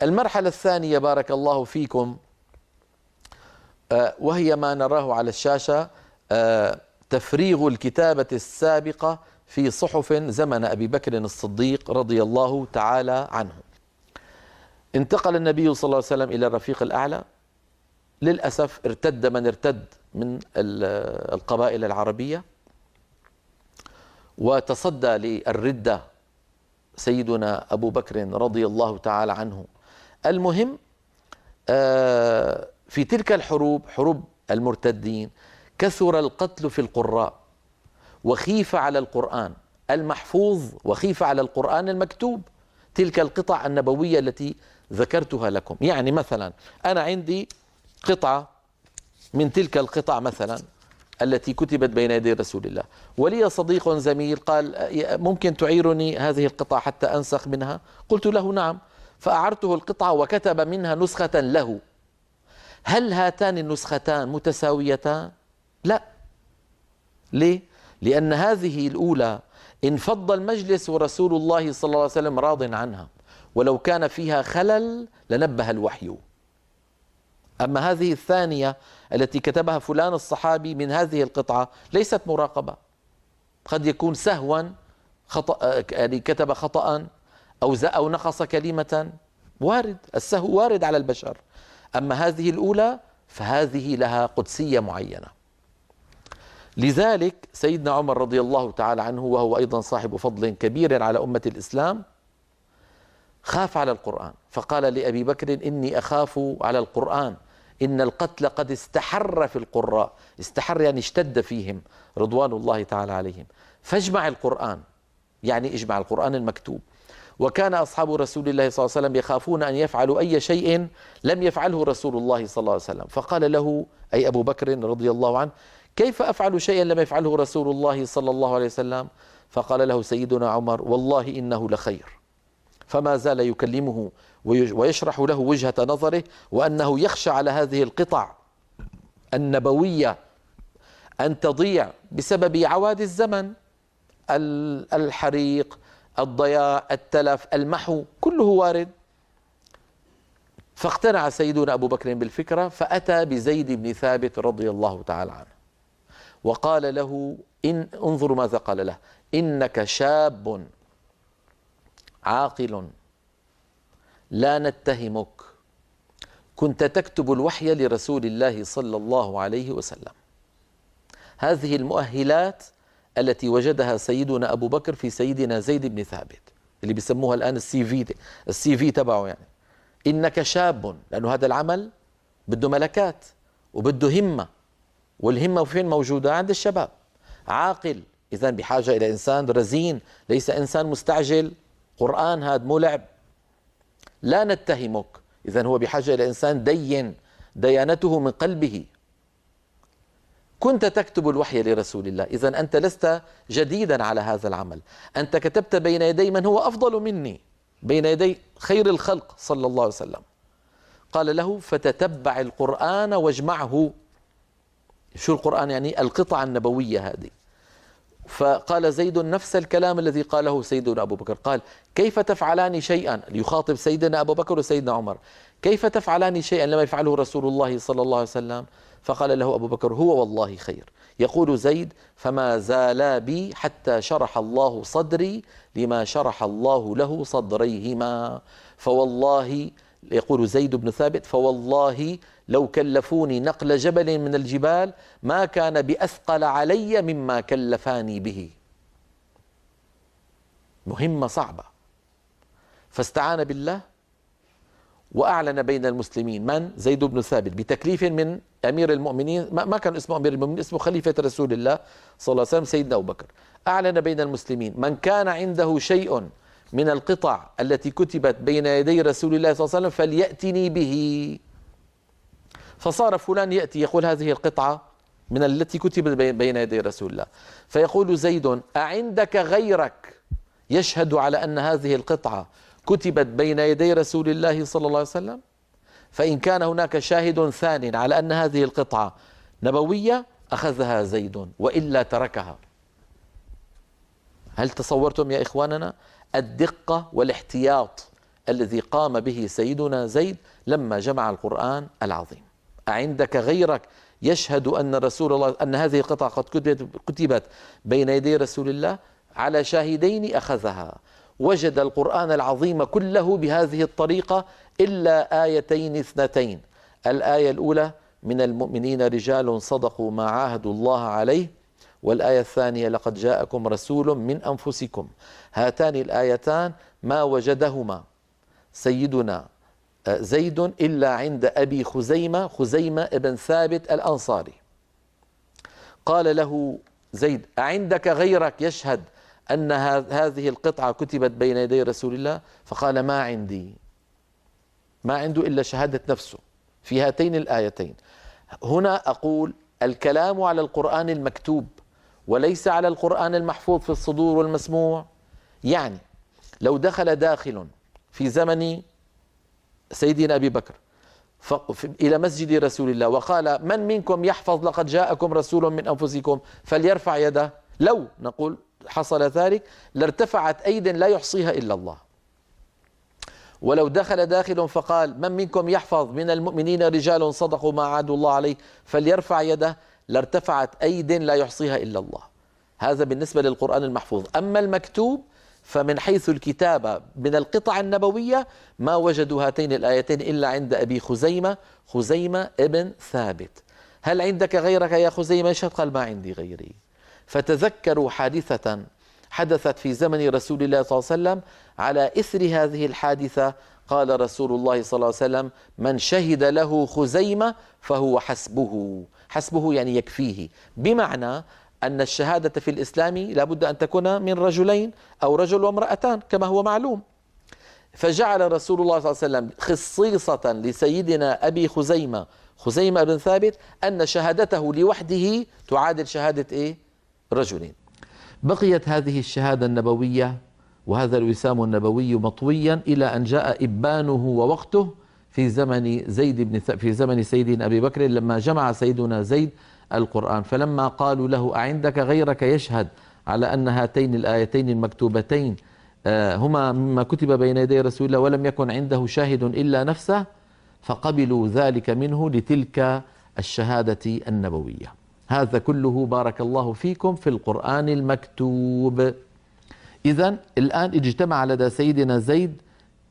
المرحلة الثانية بارك الله فيكم، وهي ما نراه على الشاشة، تفريغ الكتابة السابقة في صحف زمن أبي بكر الصديق رضي الله تعالى عنه. انتقل النبي صلى الله عليه وسلم إلى الرفيق الأعلى. للأسف ارتد من ارتد من القبائل العربية، وتصدى للردة سيدنا أبو بكر رضي الله تعالى عنه. المهم، في تلك الحروب، حروب المرتدين، كثر القتل في القراء، وخيف على القرآن المحفوظ وخيف على القرآن المكتوب، تلك القطع النبوية التي ذكرتها لكم. يعني مثلا أنا عندي قطعة من تلك القطع مثلا التي كتبت بين يدي رسول الله، ولي صديق زميل قال ممكن تعيرني هذه القطعة حتى أنسخ منها؟ قلت له نعم، فأعرته القطعة وكتب منها نسخة له. هل هاتان النسختان متساويتان؟ لا. ليه؟ لأن هذه الأولى انفض المجلس ورسول الله صلى الله عليه وسلم راض عنها، ولو كان فيها خلل لنبه الوحي. أما هذه الثانية التي كتبها فلان الصحابي من هذه القطعة ليست مراقبة، قد يكون سهوا، خطأ، يعني كتب خطأ أو نقص كلمة، وارد، السهو وارد على البشر. أما هذه الأولى فهذه لها قدسية معينة. لذلك سيدنا عمر رضي الله تعالى عنه، وهو أيضا صاحب فضل كبير على أمة الإسلام، خاف على القرآن، فقال لأبي بكر إني أخاف على القرآن، إن القتل قد استحر في القراء. استحر يعني اشتد فيهم رضوان الله تعالى عليهم، فاجمع القرآن، يعني اجمع القرآن المكتوب. وكان أصحاب رسول الله صلى الله عليه وسلم يخافون أن يفعلوا أي شيء لم يفعله رسول الله صلى الله عليه وسلم. فقال له أي أبو بكر رضي الله عنه كيف أفعل شيئا لم يفعله رسول الله صلى الله عليه وسلم؟ فقال له سيدنا عمر والله إنه لخير. فما زال يكلمه ويشرح له وجهة نظره، وأنه يخشى على هذه القطع النبوية أن تضيع بسبب عواد الزمن، الحريق، الضياع، التلف، المحو، كله وارد. فاقتنع سيدنا أبو بكر بالفكرة، فأتى بزيد بن ثابت رضي الله تعالى عنه وقال له انظروا ماذا قال له: إنك شاب عاقل لا نتهمك، كنت تكتب الوحي لرسول الله صلى الله عليه وسلم. هذه المؤهلات التي وجدها سيدنا أبو بكر في سيدنا زيد بن ثابت، اللي بيسموها الآن السي في تبعه. يعني إنك شاب، لأنه هذا العمل بده ملكات وبده همة، والهمة فين موجودة؟ عند الشباب. عاقل، إذن بحاجة إلى إنسان رزين، ليس إنسان مستعجل. قرآن هذا مو لعب. لا نتهمك، إذن هو بحاجة إلى إنسان دين، ديانته من قلبه. كنت تكتب الوحي لرسول الله، إذن أنت لست جديدا على هذا العمل، أنت كتبت بين يدي من هو أفضل مني، بين يدي خير الخلق صلى الله عليه وسلم. قال له: فتتبع القرآن واجمعه. شو القرآن؟ يعني القطع النبوية هذه. فقال زيد نفس الكلام الذي قاله سيدنا أبو بكر، قال: كيف تفعلان شيئا، ليخاطب سيدنا أبو بكر وسيدنا عمر، كيف تفعلان شيئا لم يفعله رسول الله صلى الله عليه وسلم؟ فقال له أبو بكر: هو والله خير. يقول زيد: فما زالا بي حتى شرح الله صدري لما شرح الله له صدريهما. فوالله، يقول زيد بن ثابت، فوالله لو كلفوني نقل جبل من الجبال ما كان بأثقل علي مما كلفاني به. مهمة صعبة. فاستعان بالله وأعلن بين المسلمين من؟ زيد بن ثابت، بتكليف من أمير المؤمنين، ما كان اسمه أمير المؤمنين، اسمه خليفة رسول الله صلى الله عليه وسلم سيدنا أبو بكر. أعلن بين المسلمين من كان عنده شيء من القطع التي كتبت بين يدي رسول الله صلى الله عليه وسلم فليأتني به. فصار فلان يأتي يقول: هذه القطعة من التي كتبت بين يدي رسول الله. فيقول زيد: أعندك غيرك يشهد على أن هذه القطعة كتبت بين يدي رسول الله صلى الله عليه وسلم؟ فإن كان هناك شاهد ثان على أن هذه القطعة نبوية أخذها زيد، وإلا تركها. هل تصورتم يا إخواننا الدقة والاحتياط الذي قام به سيدنا زيد لما جمع القرآن العظيم. أعندك غيرك يشهد أن رسول الله أن هذه القطعة قد كتبت بين يدي رسول الله؟ على شاهدين أخذها، وجد القرآن العظيم كله بهذه الطريقة إلا آيتين اثنتين. الآية الأولى: من المؤمنين رجال صدقوا ما عاهدوا الله عليه، والآية الثانية: لقد جاءكم رسول من أنفسكم. هاتان الآيتان ما وجدهما سيدنا زيد إلا عند أبي خزيمة ابن ثابت الأنصاري. قال له زيد: أعندك غيرك يشهد أن هذه القطعة كتبت بين يدي رسول الله؟ فقال: ما عندي. ما عنده إلا شهادة نفسه في هاتين الآيتين. هنا أقول الكلام على القرآن المكتوب وليس على القرآن المحفوظ في الصدور والمسموع. يعني لو دخل داخل في زمن سيدنا أبي بكر إلى مسجد رسول الله وقال: من منكم يحفظ لقد جاءكم رسول من أنفسكم فليرفع يده، لو نقول حصل ذلك لارتفعت أيد لا يحصيها إلا الله. ولو دخل داخل فقال: من منكم يحفظ من المؤمنين رجال صدقوا ما عاهدوا الله عليه فليرفع يده، لارتفعت أيد لا يحصيها إلا الله. هذا بالنسبة للقرآن المحفوظ. أما المكتوب فمن حيث الكتابة من القطع النبوية ما وجدوا هاتين الآيتين إلا عند أبي خزيمة ابن ثابت. هل عندك غيرك يا خزيمة يشهد؟ قال: ما عندي غيري. فتذكروا حادثة حدثت في زمن رسول الله صلى الله عليه وسلم. على إثر هذه الحادثة قال رسول الله صلى الله عليه وسلم: من شهد له خزيمة فهو حسبه يعني يكفيه. بمعنى أن الشهادة في الإسلام لابد أن تكون من رجلين أو رجل وامرأتان كما هو معلوم. فجعل رسول الله صلى الله عليه وسلم خصيصة لسيدنا أبي خزيمة بن ثابت أن شهادته لوحده تعادل شهادة رجلين. بقيت هذه الشهادة النبوية وهذا الوسام النبوي مطويا إلى أن جاء إبانه ووقته في زمن سيدنا أبي بكر لما جمع سيدنا زيد القرآن. فلما قالوا له: أعندك غيرك يشهد على أن هاتين الآيتين المكتوبتين هما مما كتب بين يدي رسول الله ولم يكن عنده شاهد إلا نفسه، فقبلوا ذلك منه لتلك الشهادة النبوية. هذا كله بارك الله فيكم في القرآن المكتوب. إذن الآن اجتمع لدى سيدنا زيد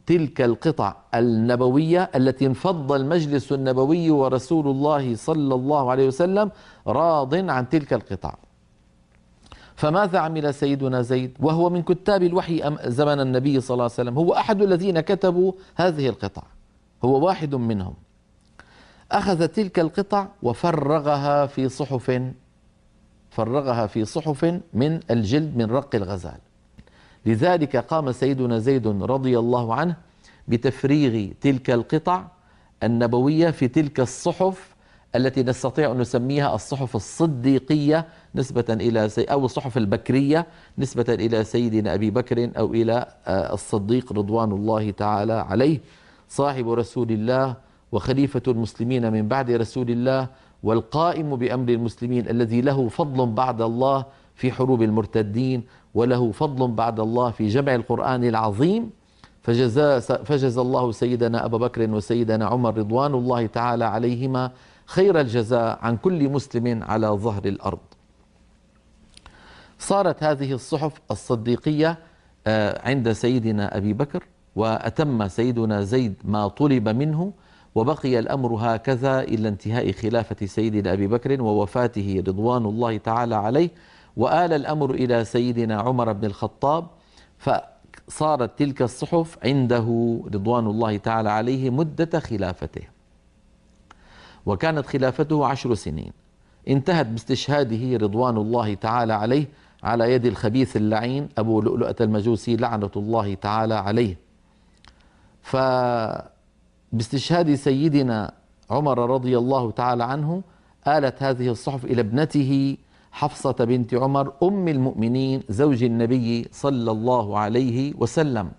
تلك القطع النبوية التي انفض المجلس النبوي ورسول الله صلى الله عليه وسلم راض عن تلك القطع. فماذا عمل سيدنا زيد وهو من كتاب الوحي زمن النبي صلى الله عليه وسلم؟ هو أحد الذين كتبوا هذه القطع، هو واحد منهم. أخذ تلك القطع وفرغها في صحف من الجلد من رق الغزال. لذلك قام سيدنا زيد رضي الله عنه بتفريغ تلك القطع النبوية في تلك الصحف التي نستطيع أن نسميها الصحف الصديقية نسبة إلى أو الصحف البكرية نسبة إلى سيدنا أبي بكر أو إلى الصديق رضوان الله تعالى عليه، صاحب رسول الله وخليفة المسلمين من بعد رسول الله والقائم بأمر المسلمين الذي له فضل بعد الله في حروب المرتدين وله فضل بعد الله في جمع القرآن العظيم. فجزى الله سيدنا أبا بكر وسيدنا عمر رضوان الله تعالى عليهما خير الجزاء عن كل مسلم على ظهر الأرض. صارت هذه الصحف الصديقية عند سيدنا أبي بكر، وأتم سيدنا زيد ما طلب منه، وبقي الأمر هكذا إلى انتهاء خلافة سيدنا أبي بكر ووفاته رضوان الله تعالى عليه، وآل الأمر إلى سيدنا عمر بن الخطاب، فصارت تلك الصحف عنده رضوان الله تعالى عليه مدة خلافته، وكانت خلافته 10 سنين. انتهت باستشهاده رضوان الله تعالى عليه على يد الخبيث اللعين أبو لؤلؤة المجوسي لعنة الله تعالى عليه. فباستشهاد سيدنا عمر رضي الله تعالى عنه آلت هذه الصحف إلى ابنته حفصة بنت عمر أم المؤمنين زوج النبي صلى الله عليه وسلم.